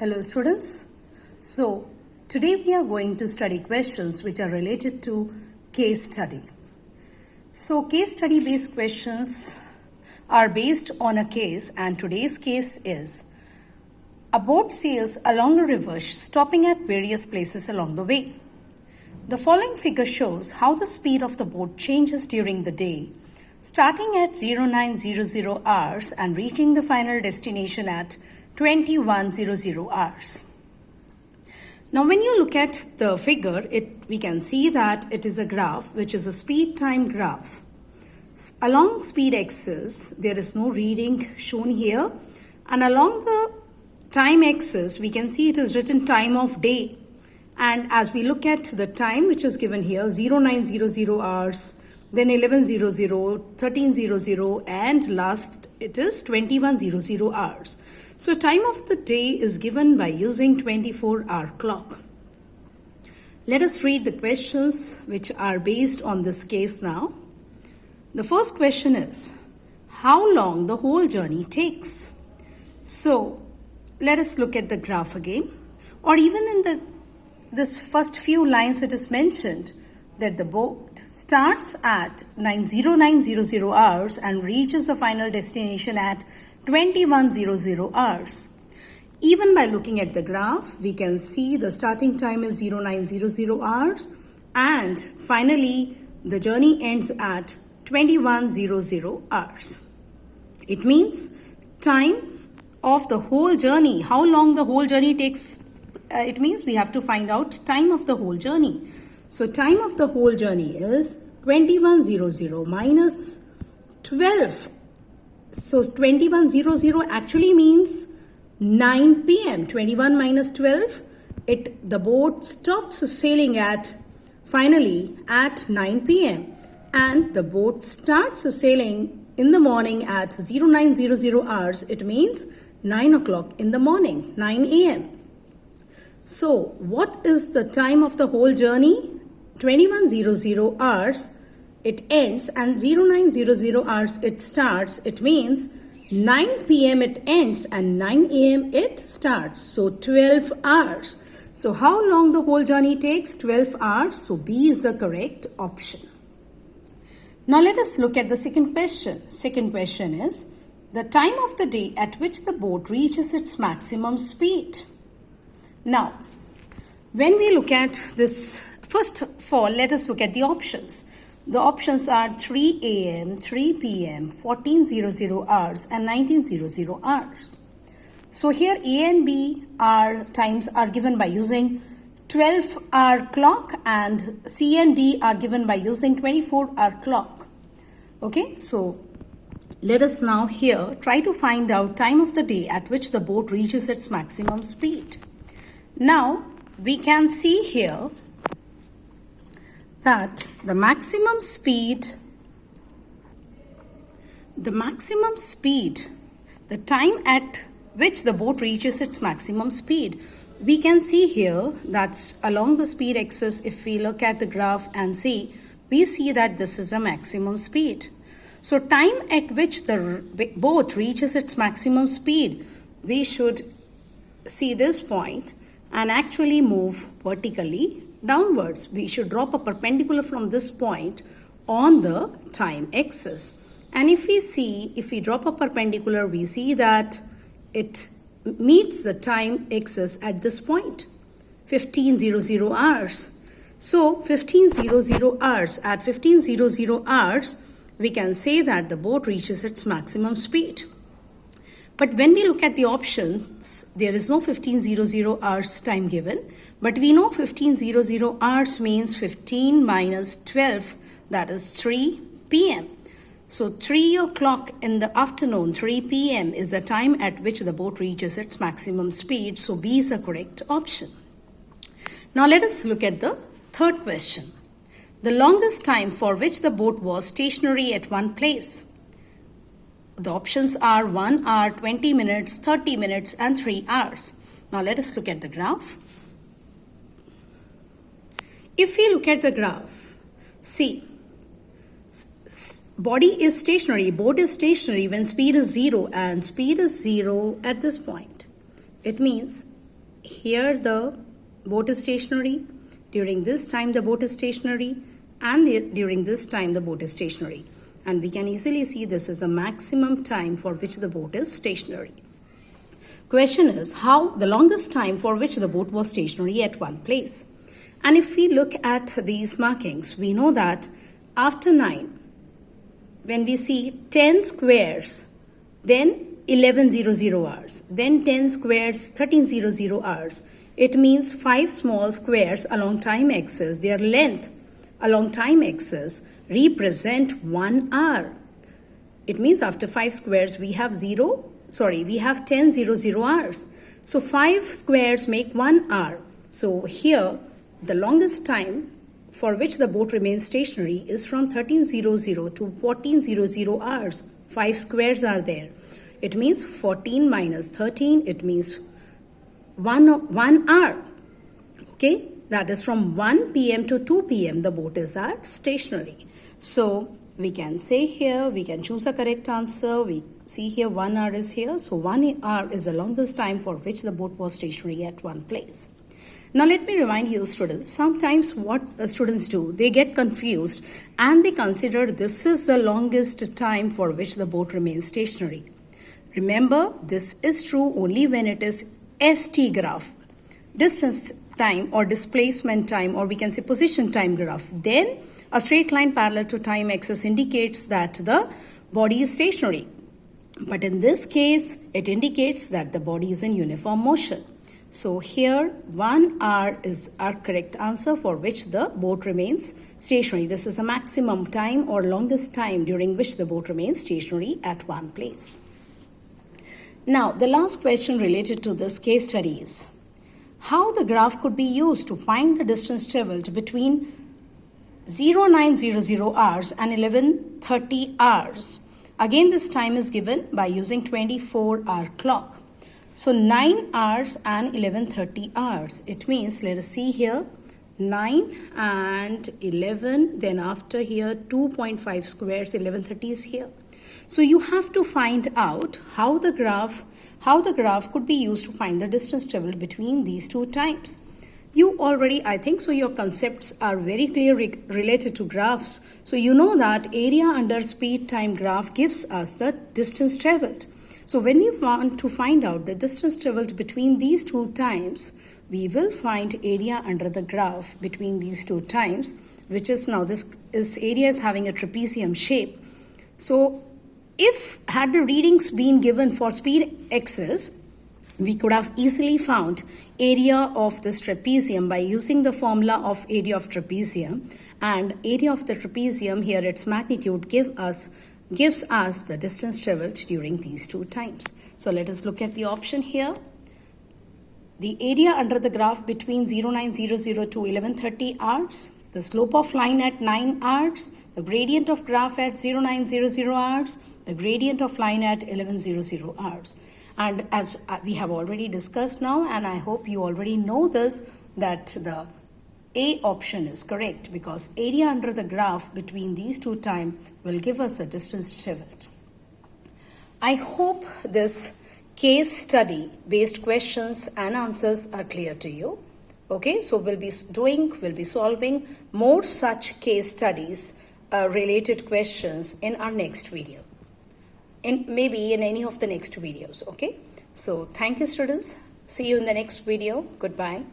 Hello students. So today we are going to study questions which are related to case study. So case study based questions are based on a case, and today's case is a boat sails along a river stopping at various places along the way. The following figure shows how the speed of the boat changes during the day, starting at 0900 hours and reaching the final destination at 2100 hours. Now when you look at the figure, we can see that it is a graph which is a speed time graph. Along speed axis there is no reading shown here, and along the time axis we can see it is written time of day, and as we look at the time which is given here, 0900 hours, then 1100, 1300, and last it is 2100 hours. So time of the day is given by using 24-hour clock. Let us read the questions which are based on this case now. The first question is, how long the whole journey takes? So let us look at the graph again, or even in this first few lines it is mentioned that the boat starts at 0900 hours and reaches the final destination at 2100 hours. Even by looking at the graph, we can see the starting time is 0900 hours and finally the journey ends at 2100 hours. It means time of the whole journey, how long the whole journey takes, it means we have to find out time of the whole journey. So time of the whole journey is 2100 minus 12. So 2100 actually means 9 p.m. 21 minus 12, the boat stops sailing finally at 9 p.m. and the boat starts sailing in the morning at 0900 hours. It means 9 o'clock in the morning, 9 a.m. So what is the time of the whole journey? 2100 hours it ends and 0900 hours it starts. It means 9 p.m. it ends and 9 a.m. it starts. So 12 hours. So how long the whole journey takes? 12 hours. So B is the correct option. Now let us look at the second question. Second question is the time of the day at which the boat reaches its maximum speed. Now when we look at this, first of all let us look at the options. The options are 3 a.m., 3 p.m., 1400 hours and 1900 hours. So here A and B times are given by using 12-hour clock, and C and D are given by using 24-hour clock. Okay, so let us now here try to find out time of the day at which the boat reaches its maximum speed. Now we can see here that the maximum speed, the time at which the boat reaches its maximum speed, we can see here that along the speed axis, if we look at the graph and see, we see that this is a maximum speed. So time at which the boat reaches its maximum speed, we should see this point and actually move vertically downwards. We should drop a perpendicular from this point on the time axis. And if we drop a perpendicular, we see that it meets the time axis at this point, 1500 hours. So 1500 hours, at 1500 hours, we can say that the boat reaches its maximum speed. But when we look at the options, there is no 1500 hours time given. But we know 1500 hours means 15 minus 12, that is 3 p.m. So 3 o'clock in the afternoon, 3 p.m. is the time at which the boat reaches its maximum speed. So B is the correct option. Now let us look at the third question. The longest time for which the boat was stationary at one place. The options are 1 hour, 20 minutes, 30 minutes and 3 hours. Now let us look at the graph. If we look at the graph, see, body is stationary, boat is stationary when speed is 0, and speed is 0 at this point. It means here the boat is stationary, during this time the boat is stationary, and during this time the boat is stationary. And we can easily see this is the maximum time for which the boat is stationary. Question is how the longest time for which the boat was stationary at one place. And if we look at these markings, we know that after 9, when we see 10 squares, then 1100 hours, then 10 squares, 1300 hours. It means 5 small squares along time axis, their length along time axis represent 1 hour. It means after 5 squares we have 1000 hours. So 5 squares make 1 hour. So here the longest time for which the boat remains stationary is from 1300 to 1400 hours. 5 squares are there. It means 14 minus 13, it means 1 hour. Okay, that is from 1 p.m. to 2 p.m. the boat is at stationary. So we can say here, we can choose a correct answer. We see here 1 hour is here. So 1 hour is the longest time for which the boat was stationary at one place. Now let me remind you students, sometimes what students do, they get confused and they consider this is the longest time for which the boat remains stationary. Remember, this is true only when it is ST graph, distance time or displacement time, or we can say position time graph. Then a straight line parallel to time axis indicates that the body is stationary. But in this case, it indicates that the body is in uniform motion. So here 1 hour is our correct answer for which the boat remains stationary. This is the maximum time or longest time during which the boat remains stationary at one place. Now the last question related to this case study is how the graph could be used to find the distance traveled between 0900 hours and 1130 hours. Again, this time is given by using 24-hour clock. So 9 hours and 1130 hours. It means, let us see here, 9 and 11, then after here 2.5 squares, 1130 is here. So you have to find out how the graph could be used to find the distance traveled between these two times. You already, I think so, your concepts are very clear related to graphs. So you know that area under speed time graph gives us the distance traveled. So when we want to find out the distance traveled between these two times, we will find area under the graph between these two times, which is now this area is having a trapezium shape. So if had the readings been given for speed axis, we could have easily found area of this trapezium by using the formula of area of trapezium, and area of the trapezium here, its magnitude gives us the distance traveled during these two times. So let us look at the option here. The area under the graph between 0900 to 1130 hours, the slope of line at 9 hours, the gradient of graph at 0900 hours, the gradient of line at 1100 hours. And as we have already discussed now, and I hope you already know this, that the A option is correct because area under the graph between these two times will give us a distance traveled. I hope this case study based questions and answers are clear to you. Okay, so we'll be solving more such case studies related questions in our next video. Maybe in any of the next videos. Okay, so thank you students. See you in the next video. Goodbye.